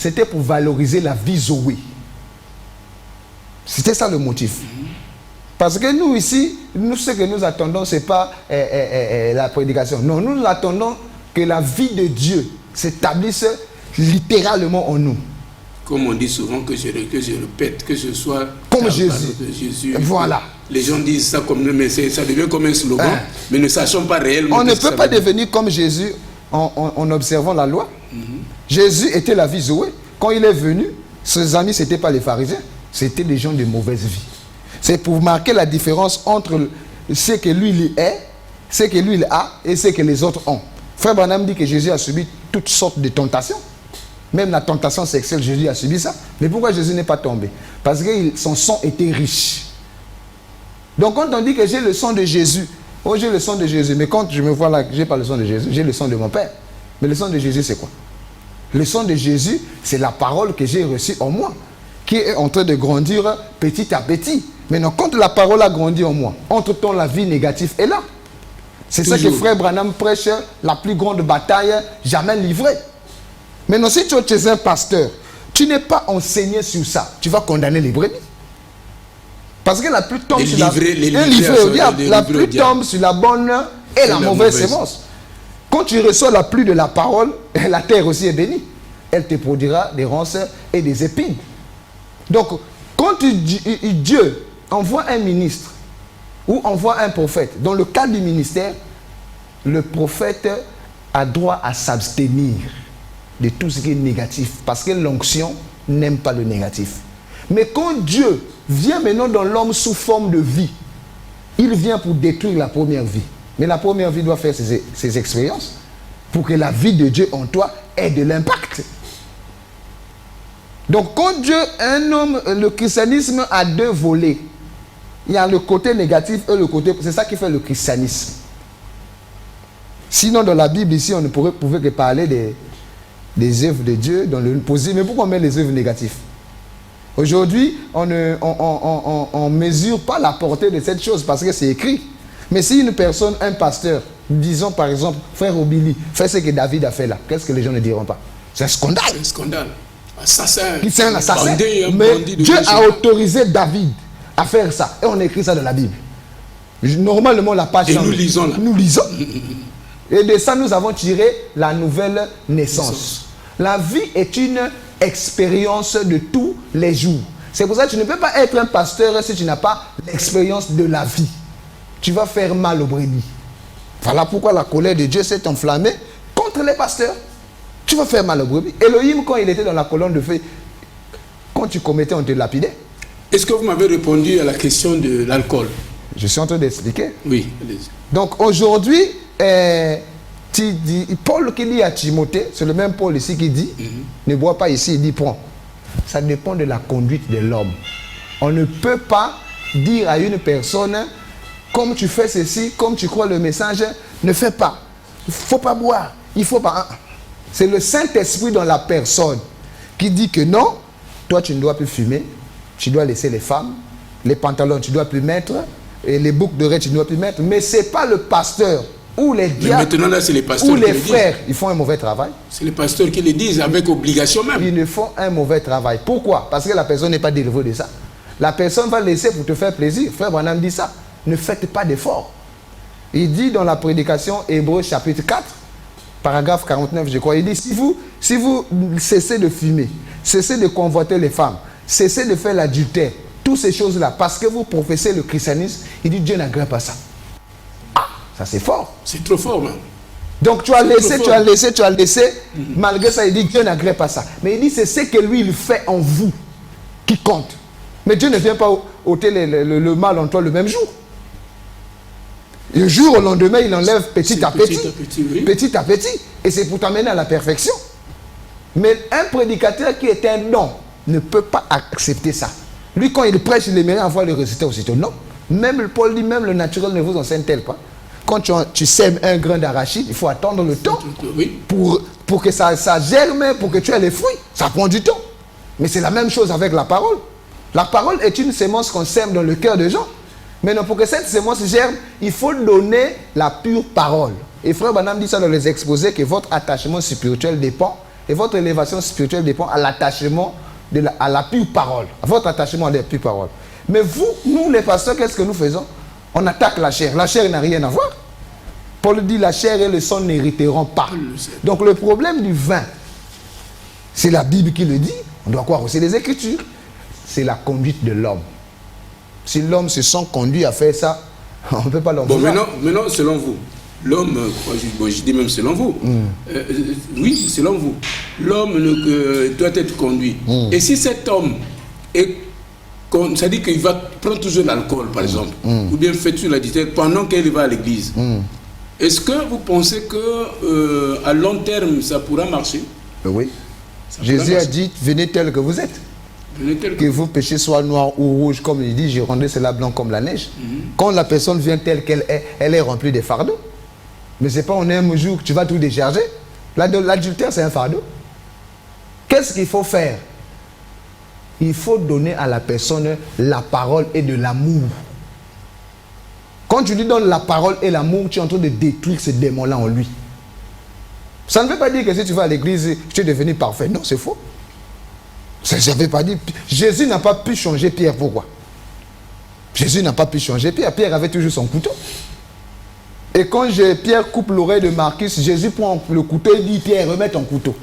c'était pour valoriser la vie Zoé. C'était ça le motif. Parce que nous ici, nous, ce que nous attendons, ce n'est pas la prédication. Non, nous attendons que la vie de Dieu s'établisse littéralement en nous. Comme on dit souvent, que je répète, que ce soit comme Jésus. Voilà. Les gens disent ça comme mais ça devient comme un slogan, mais ne sachons pas réellement. On ne peut pas devenir comme Jésus en observant la loi. Jésus était la vie Zoé. Quand il est venu, ses amis, ce n'étaient pas les pharisiens, c'était des gens de mauvaise vie. C'est pour marquer la différence entre ce que lui il est, ce que lui il a et ce que les autres ont. Frère Branham dit que Jésus a subi toutes sortes de tentations. Même la tentation sexuelle, Jésus a subi ça. Mais pourquoi Jésus n'est pas tombé? Parce que son sang était riche. Donc quand on dit que j'ai le sang de Jésus, oh j'ai le sang de Jésus, mais quand je me vois là, je n'ai pas le sang de Jésus, j'ai le sang de mon Père. Mais le sang de Jésus c'est quoi? Le sang de Jésus, c'est la parole que j'ai reçue en moi, qui est en train de grandir petit à petit. Maintenant, quand la parole a grandi en moi, entre-temps la vie négative est là. C'est ça que Frère Branham prêche, la plus grande bataille jamais livrée. Maintenant, si tu es un pasteur, tu n'es pas enseigné sur ça, tu vas condamner les brebis. Parce que la pluie tombe sur la bonne et la mauvaise sémence. Quand tu reçois la pluie de la parole, la terre aussi est bénie. Elle te produira des ronces et des épines. Donc, quand Dieu envoie un ministre ou envoie un prophète, dans le cadre du ministère, le prophète a droit à s'abstenir de tout ce qui est négatif, parce que l'onction n'aime pas le négatif. Mais quand Dieu vient maintenant dans l'homme sous forme de vie, il vient pour détruire la première vie. Mais la première vie doit faire ses expériences pour que la vie de Dieu en toi ait de l'impact. Donc quand Dieu, un homme, le christianisme a deux volets. Il y a le côté négatif et le côté... C'est ça qui fait le christianisme. Sinon dans la Bible ici, on ne pouvait que parler des œuvres de Dieu dans le positif. Mais pourquoi on met les œuvres négatives? Aujourd'hui, on ne mesure pas la portée de cette chose parce que c'est écrit. Mais si une personne, un pasteur, disons par exemple, frère Obili, fait ce que David a fait là, qu'est-ce que les gens ne diront pas? C'est un scandale. C'est un scandale. Assassin. C'est un assassin. Mais Dieu a autorisé David à faire ça. Et on écrit ça dans la Bible. Normalement, la page... Et nous lisons là. Nous lisons. Et de ça, nous avons tiré la nouvelle naissance. La vie est une expérience de tous les jours. C'est pour ça que tu ne peux pas être un pasteur si tu n'as pas l'expérience de la vie. Tu vas faire mal aux brebis. Voilà pourquoi la colère de Dieu s'est enflammée contre les pasteurs. Tu vas faire mal aux brebis. Elohim, quand il était dans la colonne de feu, quand tu commettais, on te lapidait. Est-ce que vous m'avez répondu à la question de l'alcool? Je suis en train d'expliquer. Oui, allez-y. Donc aujourd'hui, Paul qui dit à Timothée, c'est le même Paul ici qui dit, ne bois pas ici, il dit prends. Ça dépend de la conduite de l'homme. On ne peut pas dire à une personne, comme tu fais ceci, comme tu crois le message, ne fais pas. Il ne faut pas boire. Il faut pas. C'est le Saint-Esprit dans la personne qui dit que non, toi tu ne dois plus fumer, tu dois laisser les femmes, les pantalons tu ne dois plus mettre, et les boucles d'oreilles tu ne dois plus mettre. Mais ce n'est pas le pasteur ou les diacres ou les frères, ils font un mauvais travail. C'est les pasteurs qui le disent avec obligation même. Ils ne font un mauvais travail. Pourquoi? Parce que la personne n'est pas délivrée de ça. La personne va laisser pour te faire plaisir. Frère Branham dit ça. Ne faites pas d'efforts. Il dit dans la prédication Hébreux chapitre 4, paragraphe 49, je crois, il dit, si vous cessez de fumer, cessez de convoiter les femmes, cessez de faire l'adultère, toutes ces choses-là, parce que vous professez le christianisme, il dit, Dieu n'agrée pas ça. Ah, ça c'est fort. C'est trop fort, même. Donc tu as laissé, malgré ça, il dit, Dieu n'agrée pas ça. Mais il dit, c'est ce que lui, il fait en vous qui compte. Mais Dieu ne vient pas ôter le mal en toi le même jour. Le jour au lendemain, il enlève petit à petit. Petit à petit. Et c'est pour t'amener à la perfection. Mais un prédicateur qui est un don ne peut pas accepter ça. Lui, quand il prêche, il aimerait avoir le résultat aussitôt. Non. Même Paul dit, même le naturel ne vous enseigne tel pas. Quand tu sèmes un grain d'arachide, il faut attendre le temps pour que ça germe, pour que tu aies les fruits. Ça prend du temps. Mais c'est la même chose avec la parole. La parole est une sémence qu'on sème dans le cœur des gens. Maintenant, pour que cette sémence germe, il faut donner la pure parole. Et Frère Branham dit ça dans les exposés, que votre attachement spirituel dépend Et votre élévation spirituelle dépend à l'attachement à la pure parole. À votre attachement à la pure parole. Mais vous, nous les pasteurs, qu'est-ce que nous faisons? On attaque la chair. La chair n'a rien à voir. Paul dit la chair et le sang n'hériteront pas. Donc le problème du vin, c'est la Bible qui le dit. On doit croire aussi les Écritures. C'est la conduite de l'homme. Si l'homme se sent conduit à faire ça, on ne peut pas l'en vouloir. Maintenant, selon vous, l'homme, je dis même selon vous, oui, selon vous, l'homme doit être conduit. Et si cet homme est, ça dit qu'il va prendre toujours l'alcool, par exemple, ou bien fait sur la diète pendant qu'il va à l'église, est-ce que vous pensez que à long terme, ça pourra marcher? Oui. Jésus a dit, venez tel que vous êtes. Que vos péchés soient noirs ou rouges, comme il dit, je rendrai cela blanc comme la neige. Quand la personne vient telle qu'elle est, elle est remplie de fardeaux. Mais ce n'est pas en un jour que tu vas tout décharger. L'adultère, c'est un fardeau. Qu'est-ce qu'il faut faire? Il faut donner à la personne la parole et de l'amour. Quand tu lui donnes la parole et l'amour, tu es en train de détruire ce démon-là en lui. Ça ne veut pas dire que si tu vas à l'église, tu es devenu parfait. Non, c'est faux. Ça ne veut pas dire. Jésus n'a pas pu changer Pierre. Pourquoi? Jésus n'a pas pu changer Pierre. Pierre avait toujours son couteau. Et quand Pierre coupe l'oreille de Marcus, Jésus prend le couteau et dit, Pierre, remets ton couteau.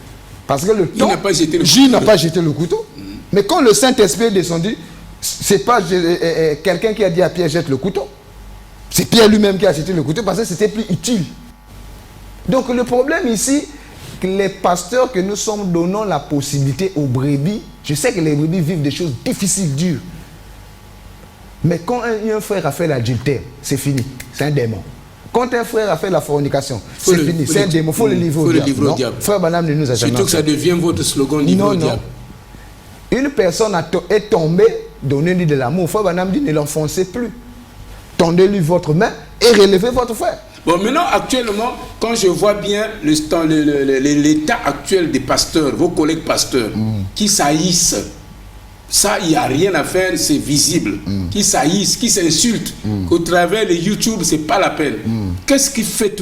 Parce que le temps, Jésus n'a pas jeté le couteau. Mais quand le Saint-Esprit est descendu, ce n'est pas quelqu'un qui a dit à Pierre, jette le couteau. C'est Pierre lui-même qui a jeté le couteau parce que c'était plus utile. Donc le problème ici, que les pasteurs que nous sommes donnant la possibilité aux brebis, je sais que les brebis vivent des choses difficiles, dures. Mais quand un frère a fait l'adultère, c'est fini, c'est un démon. Quand un frère a fait la fornication, c'est fini, c'est un démon, il faut le livrer au diable. Frère Branham ne nous a jamais. Surtout que ça devient votre slogan, livrer au diable. Une personne est tombée, donnez-lui de l'amour. Frère Branham dit, ne l'enfoncez plus. Tendez-lui votre main et relevez votre frère. Bon, maintenant, actuellement, quand je vois bien l'état actuel des pasteurs, vos collègues pasteurs, qui saillissent, ça, il n'y a rien à faire, c'est visible. Qui saillissent, qui s'insultent, qu'au travers de YouTube, ce n'est pas la peine. Qu'est-ce qui fait tout